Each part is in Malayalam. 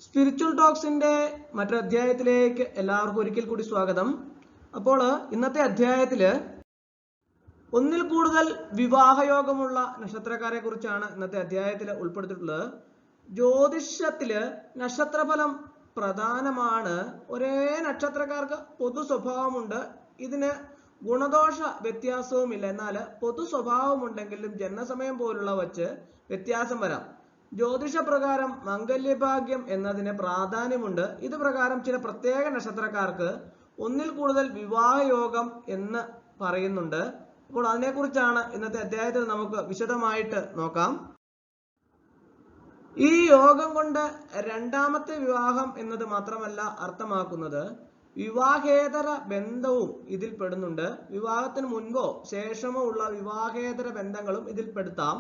സ്പിരിച്വൽ ടോക്സിന്റെ മറ്റൊരു അധ്യായത്തിലേക്ക് എല്ലാവർക്കും ഒരിക്കൽ കൂടി സ്വാഗതം. അപ്പോൾ ഇന്നത്തെ അധ്യായത്തില് ഒന്നിൽ കൂടുതൽ വിവാഹയോഗമുള്ള നക്ഷത്രക്കാരെ കുറിച്ചാണ് ഇന്നത്തെ അധ്യായത്തിൽ ഉൾപ്പെടുത്തിയിട്ടുള്ളത്. ജ്യോതിഷത്തില് നക്ഷത്രഫലം പ്രധാനമാണ്. ഒരേ നക്ഷത്രക്കാർക്ക് പൊതു സ്വഭാവമുണ്ട്. ഇതിന് ഗുണദോഷ വ്യത്യാസവുമില്ല. എന്നാൽ പൊതു സ്വഭാവമുണ്ടെങ്കിലും ജനനസമയം പോലുള്ള വച്ച് വ്യത്യാസം വരാം. ജ്യോതിഷ പ്രകാരം മംഗല്യഭാഗ്യം എന്നതിന് പ്രാധാന്യമുണ്ട്. ഇത് പ്രകാരം ചില പ്രത്യേക നക്ഷത്രക്കാർക്ക് ഒന്നിൽ കൂടുതൽ വിവാഹയോഗം എന്ന് പറയുന്നുണ്ട്. അപ്പോൾ അതിനെക്കുറിച്ചാണ് ഇന്നത്തെ അധ്യായത്തിൽ നമുക്ക് വിശദമായിട്ട് നോക്കാം. ഈ യോഗം കൊണ്ട് രണ്ടാമത്തെ വിവാഹം എന്നത് മാത്രമല്ല അർത്ഥമാക്കുന്നത്, വിവാഹേതര ബന്ധവും ഇതിൽ പെടുന്നുണ്ട്. വിവാഹത്തിന് മുൻപോ ശേഷമോ ഉള്ള വിവാഹേതര ബന്ധങ്ങളും ഇതിൽ പെടുത്താം.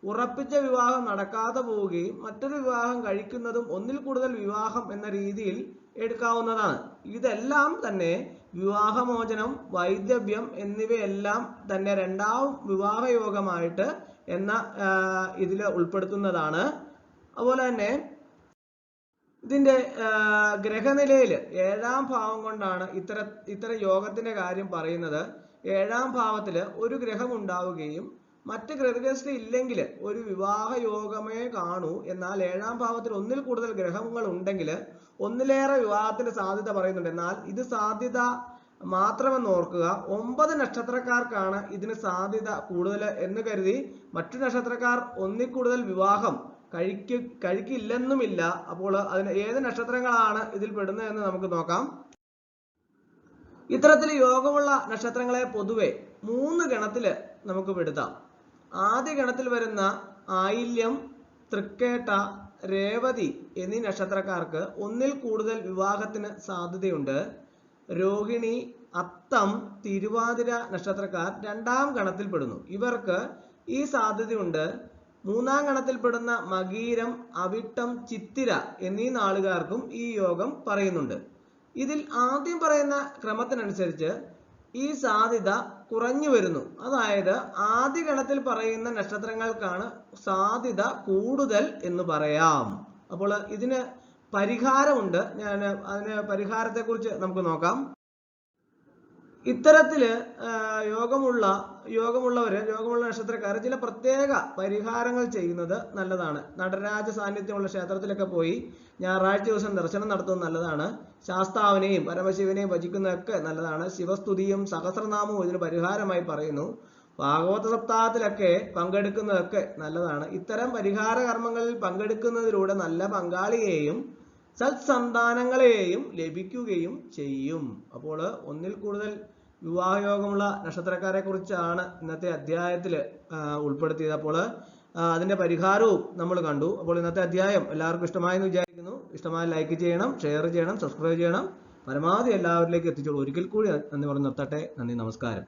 ഉറപ്പിച്ച വിവാഹം നടക്കാതെ പോവുകയും മറ്റൊരു വിവാഹം കഴിക്കുന്നതും ഒന്നിൽ കൂടുതൽ വിവാഹം എന്ന രീതിയിൽ എടുക്കാവുന്നതാണ്. ഇതെല്ലാം തന്നെ വിവാഹമോചനം, വൈധവ്യം എന്നിവയെല്ലാം തന്നെ രണ്ടാം വിവാഹയോഗമായിട്ട് എന്ന ഇതിൽ ഉൾപ്പെടുത്തുന്നതാണ്. അതുപോലെ തന്നെ ഇതിന്റെ ഗ്രഹനിലയിൽ 7ാം ഭാവം കൊണ്ടാണ് ഇത്തരം യോഗത്തിന്റെ കാര്യം പറയുന്നത്. 7ാം ഭാവത്തില് ഒരു ഗ്രഹം ഉണ്ടാവുകയും മറ്റ് ഗ്രഹസ്ഥ ഇല്ലെങ്കിൽ ഒരു വിവാഹ യോഗമേ കാണൂ. എന്നാൽ 7ാം ഭാവത്തിൽ ഒന്നിൽ കൂടുതൽ ഗ്രഹങ്ങൾ ഉണ്ടെങ്കിൽ ഒന്നിലേറെ വിവാഹത്തിന്റെ സാധ്യത പറയുന്നുണ്ട്. എന്നാൽ ഇത് സാധ്യത മാത്രമെന്ന് ഓർക്കുക. 9 നക്ഷത്രക്കാർക്കാണ് ഇതിന് സാധ്യത കൂടുതൽ എന്ന് കരുതി മറ്റു നക്ഷത്രക്കാർ ഒന്നിൽ കൂടുതൽ വിവാഹം കഴിക്കില്ലെന്നുമില്ല. അപ്പോൾ അതിന് ഏത് നക്ഷത്രങ്ങളാണ് ഇതിൽ പെടുന്നത് എന്ന് നമുക്ക് നോക്കാം. ഇത്തരത്തിൽ യോഗമുള്ള നക്ഷത്രങ്ങളെ പൊതുവെ 3 ഗണത്തില് നമുക്ക് പെടുത്താം. ആദ്യ ഗണത്തിൽ വരുന്ന ആയില്യം, തൃക്കേട്ട, രേവതി എന്നീ നക്ഷത്രക്കാർക്ക് ഒന്നിൽ കൂടുതൽ വിവാഹത്തിന് സാധ്യതയുണ്ട്. രോഹിണി, അത്തം, തിരുവാതിര നക്ഷത്രക്കാർ 2ാം ഗണത്തിൽ പെടുന്നു. ഇവർക്ക് ഈ സാധ്യതയുണ്ട്. 3ാം ഗണത്തിൽ പെടുന്ന മകീരം, അവിട്ടം, ചിത്തിര എന്നീ നാളുകാർക്കും ഈ യോഗം പറയുന്നുണ്ട്. ഇതിൽ ആദ്യം പറയുന്ന ക്രമത്തിനനുസരിച്ച് ഈ സാധ്യത കുറഞ്ഞു വരുന്നു. അതായത് ആദ്യ ഗണത്തിൽ പറയുന്ന നക്ഷത്രങ്ങൾക്കാണ് സാധ്യത കൂടുതൽ എന്ന് പറയാം. അപ്പോൾ ഇതിന് പരിഹാരമുണ്ട്. അതിന് പരിഹാരത്തെ കുറിച്ച് നമുക്ക് നോക്കാം. ഇത്തരത്തില് യോഗമുള്ള നക്ഷത്രക്കാർ ചില പ്രത്യേക പരിഹാരങ്ങൾ ചെയ്യുന്നത് നല്ലതാണ്. നടരാജ സാന്നിധ്യമുള്ള ക്ഷേത്രത്തിലൊക്കെ പോയി ഞായറാഴ്ച ദിവസം ദർശനം നടത്തുന്നത് നല്ലതാണ്. ശാസ്താവിനെയും പരമശിവനെയും ഭജിക്കുന്നതൊക്കെ നല്ലതാണ്. ശിവസ്തുതിയും സഹസ്രനാമവും ഇതിന് പരിഹാരമായി പറയുന്നു. ഭാഗവത സപ്താഹത്തിലൊക്കെ പങ്കെടുക്കുന്നതൊക്കെ നല്ലതാണ്. ഇത്തരം പരിഹാര കർമ്മങ്ങളിൽ പങ്കെടുക്കുന്നതിലൂടെ നല്ല പങ്കാളിയെയും സത്സന്താനങ്ങളെയും ലഭിക്കുകയും ചെയ്യും. അപ്പോൾ ഒന്നിൽ കൂടുതൽ വിവാഹയോഗമുള്ള നക്ഷത്രക്കാരെ കുറിച്ചാണ് ഇന്നത്തെ അധ്യായത്തിൽ ഉൾപ്പെടുത്തിയത്. അപ്പോൾ അതിന്റെ പരിഹാരവും നമ്മൾ കണ്ടു. അപ്പോൾ ഇന്നത്തെ അധ്യായം എല്ലാവർക്കും ഇഷ്ടമായെന്ന് വിചാരിക്കുന്നു. ഇഷ്ടമായ ലൈക്ക് ചെയ്യണം, ഷെയർ ചെയ്യണം, സബ്സ്ക്രൈബ് ചെയ്യണം. പരമാവധി എല്ലാവരിലേക്ക് എത്തിച്ചോളൂ. ഒരിക്കൽ കൂടി നന്ദി പറഞ്ഞു നിർത്തട്ടെ. നന്ദി, നമസ്കാരം.